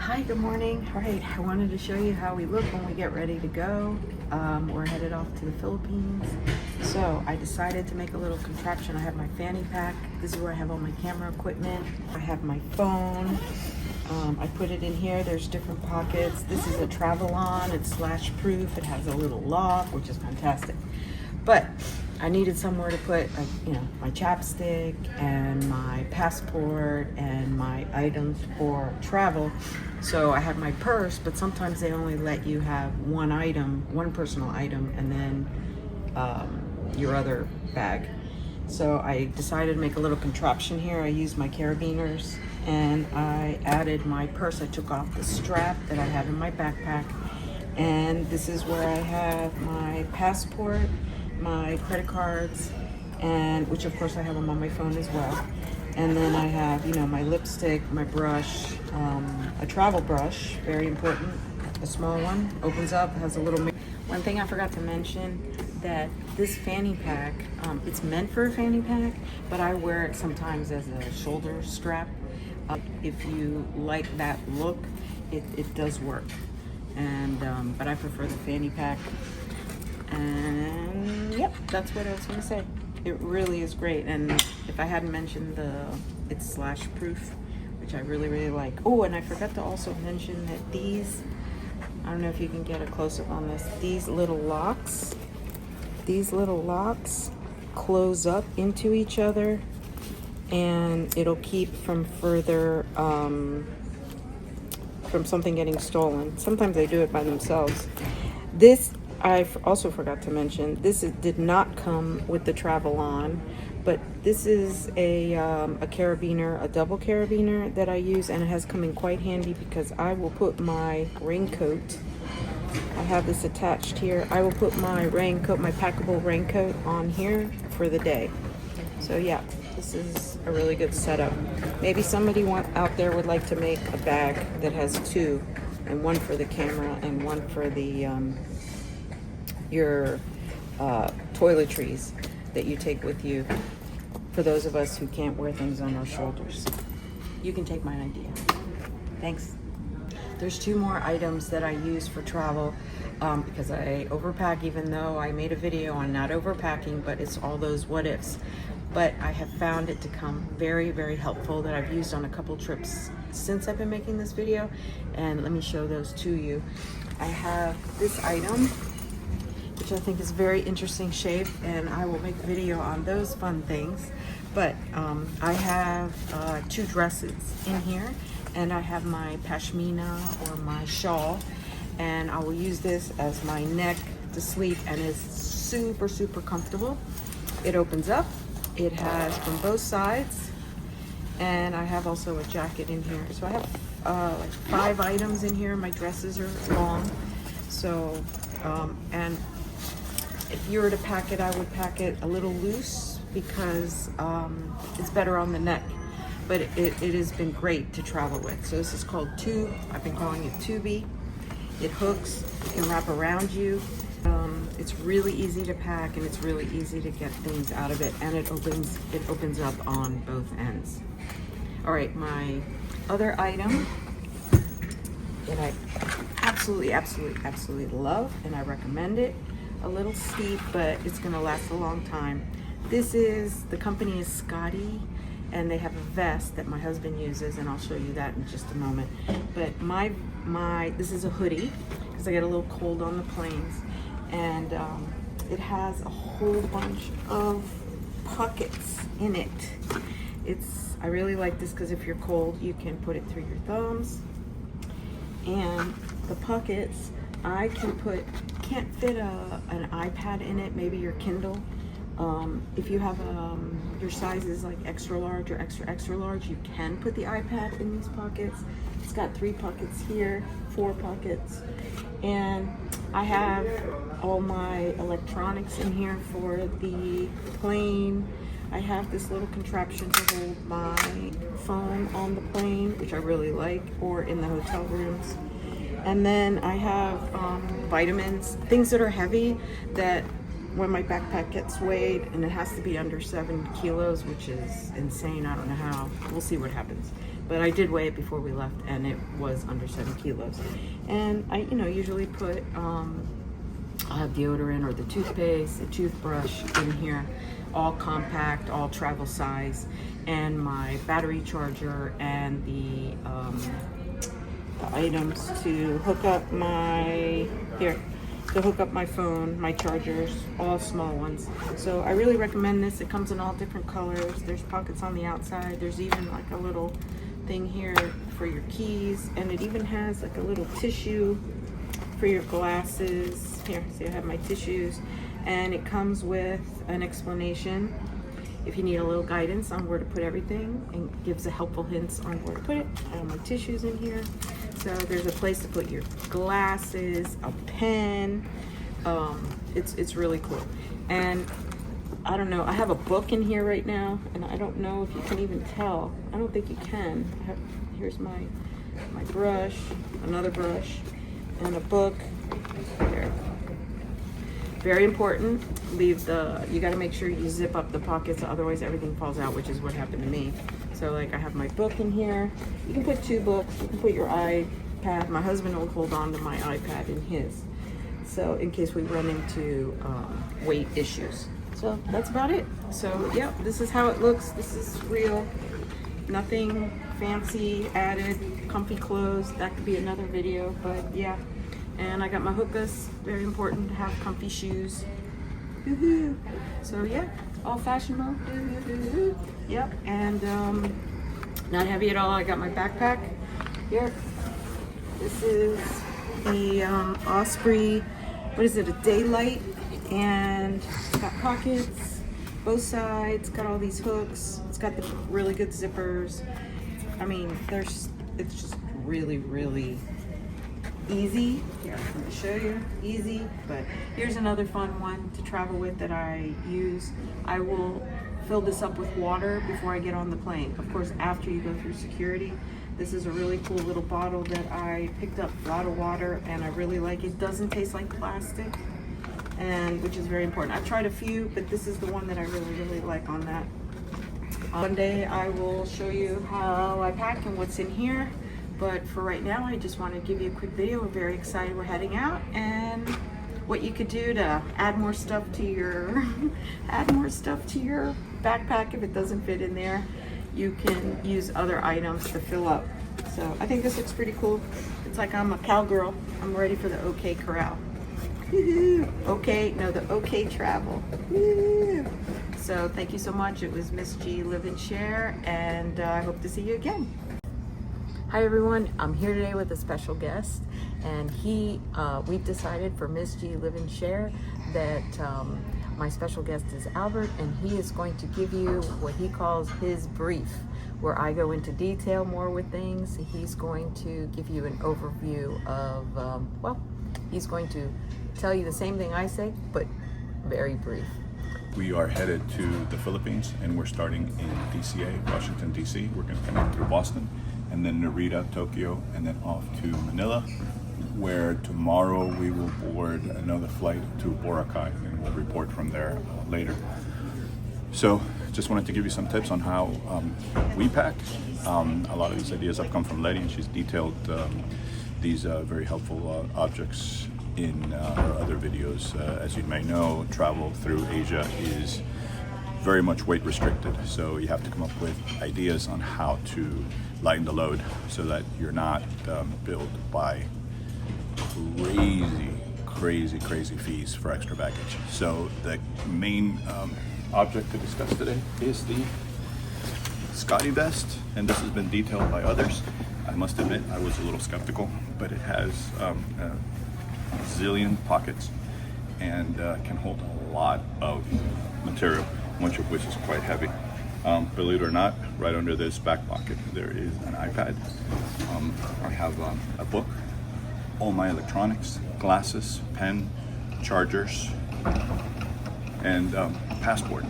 Hi, good morning. All right, I wanted to show you how we look when we get ready to go. We're headed off to the Philippines. So I decided to make a little contraption. I have my fanny pack. This is where I have all my camera equipment. I have my phone. I put it in here. There's different pockets. This is a Travelon. It's splash proof. It has a little lock, which is fantastic. But I needed somewhere to put, my chapstick and my passport and my items for travel. So I have my purse, but sometimes they only let you have one item, one personal item, and then your other bag. So I decided to make a little contraption here. I used my carabiners and I added my purse. I took off the strap that I have in my backpack, and this is where I have my passport, my credit cards, and which of course I have them on my phone as well. And then I have, my lipstick, my brush, a travel brush, very important, a small one, opens up, has a little mirror. One thing I forgot to mention, that this fanny pack, it's meant for a fanny pack, but I wear it sometimes as a shoulder strap. If you like that look, it does work. And but I prefer the fanny pack. And yep, that's what I was gonna say. It really is great. And if I hadn't mentioned it's splash proof, which I really like. Oh, and I forgot to also mention that these, I don't know if you can get a close-up on this, these little locks close up into each other, and it'll keep from further from something getting stolen. Sometimes they do it by themselves. This, I also forgot to mention, did not come with the Travelon, but this is a carabiner, a double carabiner that I use, and it has come in quite handy because I will put my raincoat, I have this attached here, I will put my raincoat, my packable raincoat on here for the day. So yeah, this is a really good setup. Maybe somebody out there would like to make a bag that has two, and one for the camera and one for the your toiletries that you take with you, for those of us who can't wear things on our shoulders. You can take my idea. Thanks. There's two more items that I use for travel because I overpack, even though I made a video on not overpacking, but it's all those what ifs. But I have found it to come very helpful, that I've used on a couple trips since I've been making this video, and let me show those to you. I have this item, which I think is very interesting shape, and I will make a video on those fun things. But I have two dresses in here, and I have my pashmina or my shawl, and I will use this as my neck to sleep, and it's super comfortable. It opens up, it has from both sides, and I have also a jacket in here. So I have like 5 items in here. My dresses are long, so and if you were to pack it, I would pack it a little loose because it's better on the neck, but it has been great to travel with. So this is called Tube. I've been calling it Tubey. It hooks, it can wrap around you. It's really easy to pack, and it's really easy to get things out of it, and it opens up on both ends. All right, my other item that I absolutely love, and I recommend it. A little steep, but it's gonna last a long time. The company is Scotty, and they have a vest that my husband uses, and I'll show you that in just a moment. But this is a hoodie, because I get a little cold on the planes, and it has a whole bunch of pockets in it. I really like this because if you're cold, you can put it through your thumbs, and the pockets, I can't fit an iPad in it, maybe your Kindle. If you have your size is like extra large or extra large, you can put the iPad in these pockets. It's got 3 pockets here, 4 pockets, and I have all my electronics in here for the plane. I have this little contraption to hold my phone on the plane, which I really like, or in the hotel rooms. And then I have vitamins, things that are heavy, that when my backpack gets weighed, and it has to be under 7 kilos, which is insane. I don't know how. We'll see what happens. but I did weigh it before we left, and it was under 7 kilos. And I, usually put, I'll have deodorant or the toothpaste, the toothbrush in here, all compact, all travel size, and my battery charger and the items to hook up my phone, my chargers, all small ones. So I really recommend this. It comes in all different colors. There's pockets on the outside. There's even like a little thing here for your keys, and it even has like a little tissue for your glasses. Here, see, I have my tissues, and it comes with an explanation if you need a little guidance on where to put everything, and gives a helpful hints on where to put it. I have my tissues in here. So there's a place to put your glasses, a pen. It's really cool. And I don't know, I have a book in here right now, and I don't know if you can even tell. I don't think you can. Here's my brush, another brush, and a book. There. Very important, you gotta make sure you zip up the pockets, otherwise everything falls out, which is what happened to me. So like I have my book in here. You can put 2 books, you can put your iPad. My husband will hold on to my iPad in his. So in case we run into weight issues. So that's about it. So yeah, this is how it looks. This is real, nothing fancy added, comfy clothes. That could be another video, but yeah. And I got my HOKAs, very important to have comfy shoes. Woohoo. So yeah, all fashionable. Woohoo. Yep, and not heavy at all. I got my backpack here. This is the Osprey, what is it, a Daylight, and it's got pockets, both sides, got all these hooks. It's got the really good zippers. I mean, it's just really, really easy. Here, I'm going to show you. Easy, but here's another fun one to travel with that I use. I will fill this up with water before I get on the plane. Of course, after you go through security. This is a really cool little bottle that I picked up, a lot of water, and I really like it. It doesn't taste like plastic, and which is very important. I've tried a few, but this is the one that I really, really like on that. One day I will show you how I pack and what's in here. But for right now, I just want to give you a quick video. We're very excited. We're heading out, and what you could do to add more stuff to your backpack if it doesn't fit in there. You can use other items to fill up. So I think this looks pretty cool. It's like I'm a cowgirl. I'm ready for the OK Corral. Woo-hoo. Okay, no, the OK Travel. Woo. So thank you so much. It was Miss G Live and Share, and I hope to see you again. Hi everyone, I'm here today with a special guest, and we've decided for Miss G Live and Share that my special guest is Albert, and he is going to give you what he calls his brief, where I go into detail more with things. He's going to give you an overview of, he's going to tell you the same thing I say, but very brief. We are headed to the Philippines, and we're starting in DCA, Washington, D.C. We're going to connect through Boston, and then Narita, Tokyo, and then off to Manila, where tomorrow we will board another flight to Boracay, and we'll report from there later. So just wanted to give you some tips on how we pack. A lot of these ideas have come from Letty, and she's detailed these very helpful objects in her other videos. As you may know, travel through Asia is very much weight restricted, so you have to come up with ideas on how to lighten the load so that you're not billed by crazy fees for extra baggage. So the main object to discuss today is the ScottEVest, and this has been detailed by others. I must admit I was a little skeptical, but it has a zillion pockets and can hold a lot of material, much of which is quite heavy. Believe it or not, right under this back pocket there is an iPad. I have a book, all my electronics, glasses, pen, chargers, and a passport.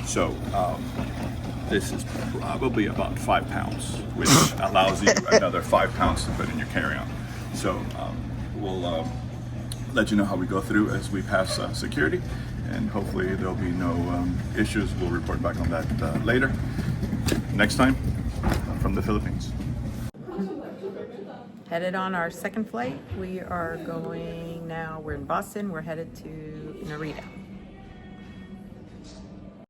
So this is probably about 5 pounds, which allows you another 5 pounds to put in your carry-on. So we'll let you know how we go through as we pass security, and hopefully there'll be no issues. We'll report back on that later. Next time, from the Philippines. Headed on our second flight. We are going now, we're in Boston, we're headed to Narita.